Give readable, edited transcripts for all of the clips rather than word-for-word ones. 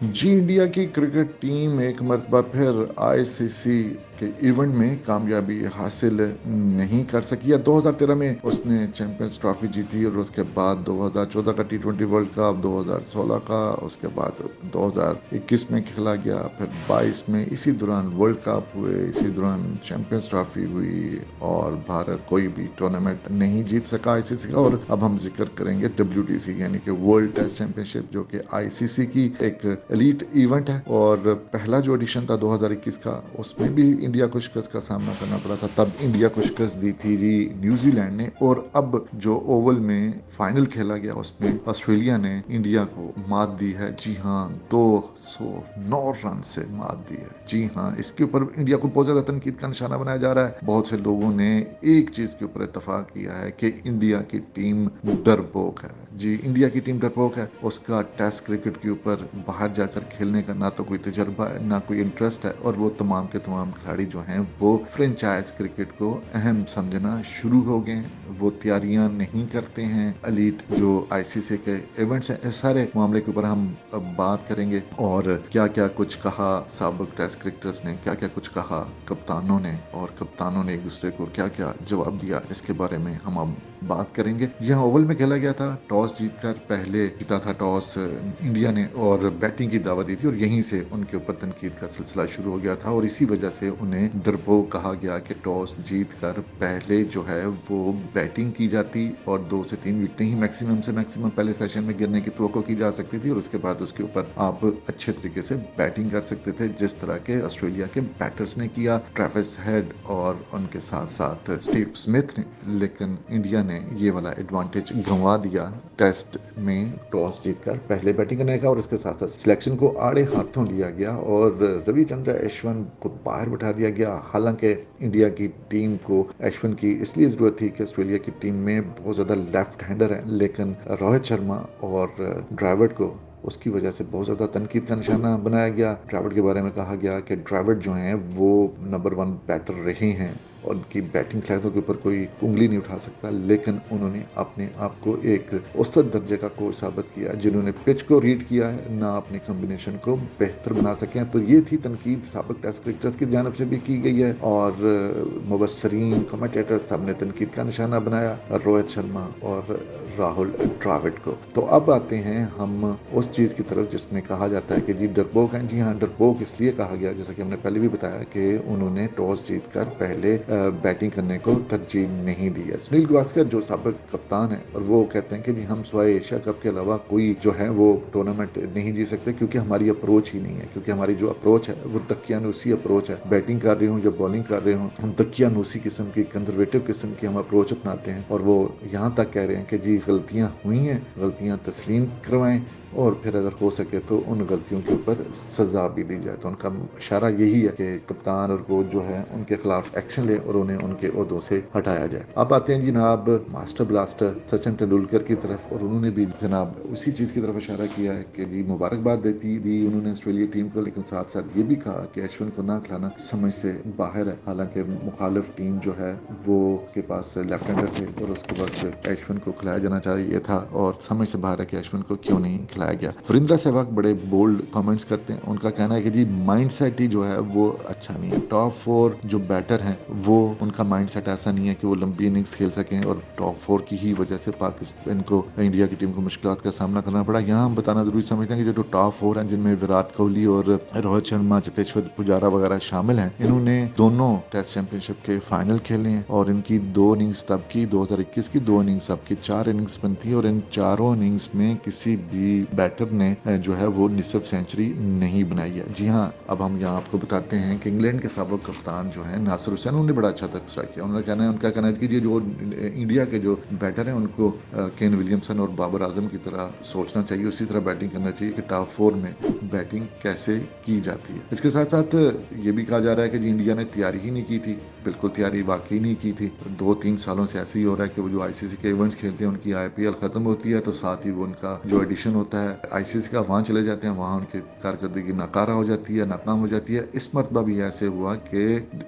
जी, India की cricket team एक मर्तबा फिर आईसीसी के इवेंट में कामयाबी हासिल नहीं कर सकी। या 2013 में उसने चैंपियंस ट्रॉफी जीती और उसके बाद 2014 का टी20 वर्ल्ड कप, 2016 का, उसके बाद 2021 में खेला गया, फिर 22 में इसी दौरान वर्ल्ड कप हुए, इसी दौरान चैंपियंस ट्रॉफी हुई और भारत कोई भी टूर्नामेंट नहीं जीत सका आईसीसी का। और अब हम जिक्र करेंगे डब्ल्यूटीसी यानी कि वर्ल्ड टेस्ट चैंपियनशिप, जो कि आईसीसी की एक एलीट इवेंट है। और पहला जो एडिशन था 2021 का, उसमें भी इंडिया को शिकस्त का सामना करना पड़ा था। तब इंडिया को शिकस्त दी थी जी न्यूजीलैंड ने। और अब जो ओवल में फाइनल खेला गया उसमें ऑस्ट्रेलिया ने इंडिया को मात दी है। जी हाँ, 209 रन से मात दी है। जी हाँ, इसके ऊपर इंडिया को बहुत ज्यादा तनकीद का निशाना बनाया जा रहा है। बहुत से लोगों ने एक चीज के ऊपर इत्तेफाक किया है कि इंडिया की टीम डरपोक है। जी, इंडिया की टीम डरपोक है। उसका टेस्ट क्रिकेट के ऊपर बाहर जाकर खेलने का ना तो कोई तजर्बा है, ना कोई इंटरेस्ट है। और वो तमाम के तमाम खिलाड़ी जो हैं वो फ्रेंचाइज क्रिकेट को अहम समझना शुरू हो गए हैं। वो तैयारियां नहीं करते हैं। एलीट जो आईसीसी के इवेंट्स हैं, इस सारे मामले के ऊपर हम अब बात करेंगे। और क्या क्या कुछ कहा साबिक टेस्ट क्रिकेटर्स ने, क्या क्या कुछ कहा कप्तानों ने, और कप्तानों ने एक दूसरे को क्या क्या जवाब दिया, इसके बारे में हम अब बात करेंगे। यहाँ ओवल में खेला गया था। टॉस जीतकर पहले जीता था टॉस इंडिया ने और बैटिंग की दावत दी थी। और यहीं से उनके ऊपर तनकीद का सिलसिला शुरू हो गया था और इसी वजह से उन्हें डरपोक कहा गया कि टॉस जीतकर पहले जो है वो बैटिंग की जाती और 2 से 3 विकेटें ही मैक्सिमम से मैक्सिमम पहले सेशन में गिरने की तवक्को की जा सकती थी। और उसके बाद उसके ऊपर आप अच्छे तरीके से बैटिंग कर सकते थे, जिस तरह के ऑस्ट्रेलिया के बैटर्स ने किया, ट्रेविस हेड और उनके साथ साथ स्टीव स्मिथ ने। लेकिन इंडिया ने ये वाला एडवांटेज गंवा दिया टेस्ट में टॉस जीतकर पहले बैटिंग करने का। और इसके साथ साथ सिलेक्शन को आड़े हाथों लिया गया और रविचंद्र अश्विन को बाहर बैठा दिया गया। हालांकि इंडिया की टीम को अश्विन की इसलिए जरूरत थी कि ऑस्ट्रेलिया की टीम में बहुत ज्यादा लेफ्ट हैंडर है, लेकिन रोहित शर्मा और ड्राविड को उसकी वजह से बहुत ज्यादा तनकीद का निशाना बनाया गया। ड्राविड के बारे में कहा गया कि ड्राविड जो हैं वो नंबर 1 बैटर रहे हैं, उनकी बैटिंग सलाहियतों के ऊपर कोई उंगली नहीं उठा सकता। लेकिन उन्होंने अपने आप को एक औसत दर्जे का कोच साबित किया, जिन्होंने पिच को रीड किया है, ना अपने कॉम्बिनेशन को बेहतर बना सके हैं। तो ये थी तनकीद साबिक टेस्ट क्रिकेटर्स की जानब से भी की गई है और मुबस्सरीन कमेंटेटर सब ने तनकीद का निशाना बनाया रोहित शर्मा और राहुल द्रविड़ को। तो अब आते हैं हम उस चीज की तरफ जिसमें कहा जाता है कि जी डरपोक हैं। जी हाँ, डरपोक इसलिए कहा गया, जैसा कि हमने पहले भी बताया, कि उन्होंने टॉस जीतकर पहले बैटिंग करने को तरजीह नहीं दी है। सुनील गावस्कर जो साबिक कप्तान है, और वो कहते हैं कि जी हम सिवाय एशिया कप के अलावा कोई जो है वो टूर्नामेंट नहीं जीत सकते, क्योंकि हमारी अप्रोच ही नहीं है। क्योंकि हमारी जो अप्रोच है वो दकियानूसी अप्रोच है। बैटिंग कर रहे हो या बॉलिंग कर रहे हो, हम दकियानूसी किस्म की, कंजर्वेटिव किस्म की हम अप्रोच अपनाते हैं। और वो यहाँ तक कह रहे हैं कि जी गलतियां हुई हैं, गलतियां तस्लीम करवाएं और फिर अगर हो सके तो उन गलतियों के ऊपर सजा भी दी जाए। तो उनका इशारा यही है कि कप्तान और कोच जो है उनके खिलाफ एक्शन ले और उन्हें उनके ओहदों से हटाया जाए। अब आते हैं जनाब मास्टर ब्लास्टर सचिन तेंदुलकर की तरफ, और उन्होंने भी जनाब उसी चीज की तरफ इशारा किया है कि जी मुबारकबाद दी उन्होंने ऑस्ट्रेलिया टीम को, लेकिन साथ साथ ये भी कहा कि अश्विन को ना खिलाना समझ से बाहर है। हालांकि मुखालिफ टीम जो है वो के पास लेफ्ट हैंडर थे और उसके बाद अश्विन को खिलाया जाना चाहिए था, और समझ से बाहर है कि अश्विन को क्यों नहीं खिलाया गया। वरिंद्र सहवाग बड़े बोल्ड कमेंट्स करते हैं। उनका कहना है कि जी माइंडसेट ही जो है वो अच्छा नहीं है। टॉप 4 जो बैटर हैं वो उनका माइंडसेट ऐसा नहीं है कि वो लंबी इनिंग्स खेल सकें, और टॉप 4 की ही वजह से पाकिस्तान को, इंडिया की टीम को मुश्किलात का सामना करना पड़ा। यहाँ हम बताना जरूरी समझते हैं कि जो टॉप 4 हैं, जिनमें विराट कोहली और रोहित शर्मा, चतेश्वर पुजारा वगैरह शामिल हैं, इन्होंने दोनों टेस्ट चैंपियनशिप के फाइनल खेले हैं। और इनकी 2 इनिंग्स तब की 2021 की 2 इनिंग्स तब की 4 इनिंग्स बनती है, और इन चारों इनिंग्स में किसी भी बैटर ने जो है वो निसफ सेंचुरी नहीं बनाई है। जी हाँ, अब हम यहाँ आपको बताते हैं कि इंग्लैंड के साबिक कप्तान जो है नासिर हुसैन, उन्होंने बड़ा अच्छा तबसरा किया। उनका कहना है कि ये जो इंडिया के जो बैटर हैं उनको केन विलियमसन और बाबर आजम की तरह सोचना चाहिए, उसी तरह बैटिंग करना चाहिए कि टॉप 4 में बैटिंग कैसे की जाती है। इसके साथ साथ ये भी कहा जा रहा है कि जी इंडिया ने तैयारी ही नहीं की थी। बिल्कुल तैयारी वाकई नहीं की थी। 2-3 सालों से ऐसे ही हो रहा है कि वो जो आईसीसी के इवेंट्स खेलते हैं उनकी आईपीएल खत्म होती है तो साथ ही वो उनका जो एडिशन होता होता है, आईसीसी का वहाँ चले जाते हैं, वहाँ उनकी कारकर्दगी नाकारा हो जाती है, नाकाम हो जाती है। इस मरतबा भी ऐसे हुआ कि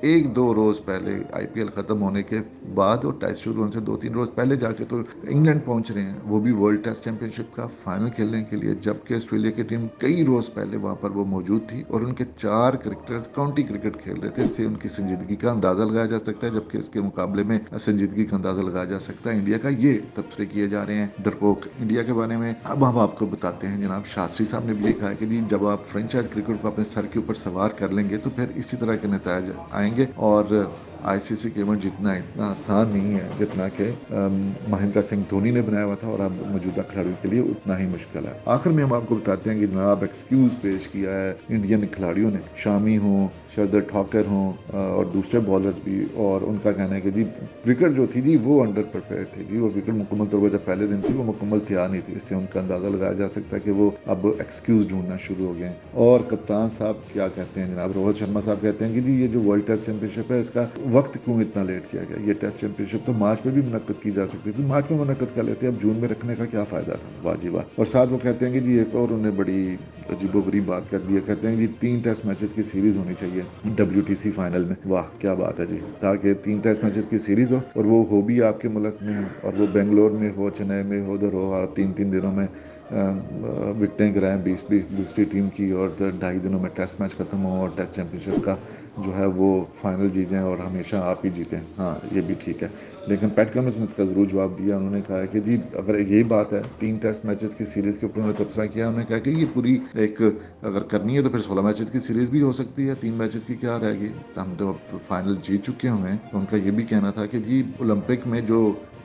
1-2 रोज़ पहले आईपीएल ख़त्म होने के बाद और टेस्ट शुरू होने से 2-3 रोज़ पहले जाके तो इंग्लैंड पहुंच रहे हैं, वो भी वर्ल्ड टेस्ट चैंपियनशिप का फाइनल खेलने के लिए, जबकि ऑस्ट्रेलिया की टीम कई रोज़ पहले वहाँ पर वो मौजूद थी और उनके 4 क्रिकेटर्स काउंटी क्रिकेट खेल रहे थे। इससे उनकी संजीदगी का अंदाज़ा लगाया जा सकता है, जबकि इसके मुकाबले में संजीदगी का अंदाज़ा लगाया जा सकता है इंडिया का। ये तबसरे किए जा रहे हैं डरपोक इंडिया के बारे में। अब हम आपको बताते हैं, जनाब शास्त्री साहब ने भी लिखा है कि जी जब आप फ्रेंचाइज क्रिकेट को अपने सर के ऊपर सवार कर लेंगे तो फिर इसी तरह के नतीजे आएंगे और आईसीसी के इवेंट जीतना इतना आसान नहीं है जितना कि महेंद्र सिंह धोनी ने बनाया हुआ था और अब मौजूदा खिलाड़ियों के लिए उतना ही मुश्किल है। आखिर में हम आपको बताते हैं कि जनाब एक्सक्यूज पेश किया है इंडियन खिलाड़ियों ने, शामी हों, शरदर ठाकर हों और दूसरे बॉलर्स भी, और उनका कहना है कि जी विकेट जो थी जी वो अंडर प्रिपेयर थी जी, वो विकेट मुकम्मल तौर पर जब पहले दिन थी वो मुकम्मल तैयार नहीं थी। इससे उनका अंदाज़ा लगाया जा सकता है कि वो अब एक्सक्यूज ढूंढना शुरू हो गए। और कप्तान साहब क्या कहते हैं जनाब, रोहित शर्मा साहब कहते हैं कि जी ये जो वर्ल्ड टेस्ट चैंपियनशिप है इसका वक्त क्यों इतना लेट किया गया, ये टेस्ट चैंपियनशिप तो मार्च में भी मुनक्कद की जा सकती थी, मार्च में मुनक्कद कर लेते, अब जून में रखने का क्या फ़ायदा था। वाह जी वाह। और साथ वो कहते हैं कि जी एक और उन्हें बड़ी अजीबोगरीब बात कर दी है, कहते हैं जी 3 टेस्ट मैचेस की सीरीज़ होनी चाहिए WTC फाइनल में। वाह क्या बात है जी, ताकि 3 टेस्ट मैचेस की सीरीज़ हो और वो हो भी आपके मुल्क में हो, और वो बेंगलोर में हो, चेन्नई में हो, उधर हो, और 3-3 दिनों में विकटें गिराएं 20-20 दूसरी टीम की, और 2.5 दिनों में टेस्ट मैच खत्म हो और टेस्ट चैंपियनशिप का जो है वो फाइनल जीत जाएं और हमेशा आप ही जीतें। हाँ ये भी ठीक है, लेकिन पैट कमिंस ने इसका ज़रूर जवाब दिया। उन्होंने कहा है कि जी अगर यही बात है, 3 टेस्ट मैचेस की सीरीज़ के ऊपर उन्होंने तबसरा किया, उन्होंने कहा कि ये पूरी एक अगर करनी है तो फिर 16 मैचेस की सीरीज़ भी हो सकती है, 3 मैचेस की क्या रहेगी, हम तो फाइनल जीत चुके हुए हैं। तो उनका ये भी कहना था कि जी ओलंपिक में जो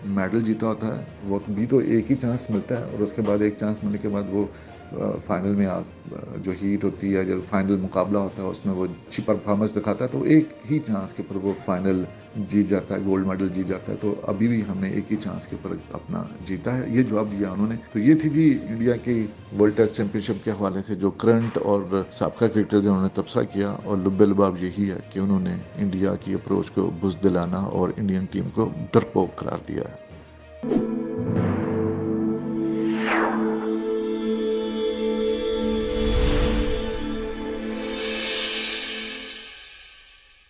मेडल जीता होता है वो भी तो एक ही चांस मिलता है, और उसके बाद एक चांस मिलने के बाद वो फाइनल में जो हीट होती है, जो फाइनल मुकाबला होता है उसमें वो अच्छी परफॉर्मेंस दिखाता है तो एक ही चांस के ऊपर वो फाइनल जीत जाता है, गोल्ड मेडल जीत जाता है। तो अभी भी हमने एक ही चांस के ऊपर अपना जीता है, ये जवाब दिया उन्होंने। तो ये थी जी इंडिया की वर्ल्ड टेस्ट चैंपियनशिप के हवाले से जो करंट और साबका क्रिकेटर्स हैं उन्होंने तबसरा किया, और लुब्बे लुबाब यही है कि उन्होंने इंडिया की अप्रोच को बुज़दिलाना और इंडियन टीम को डरपोक करार दिया है।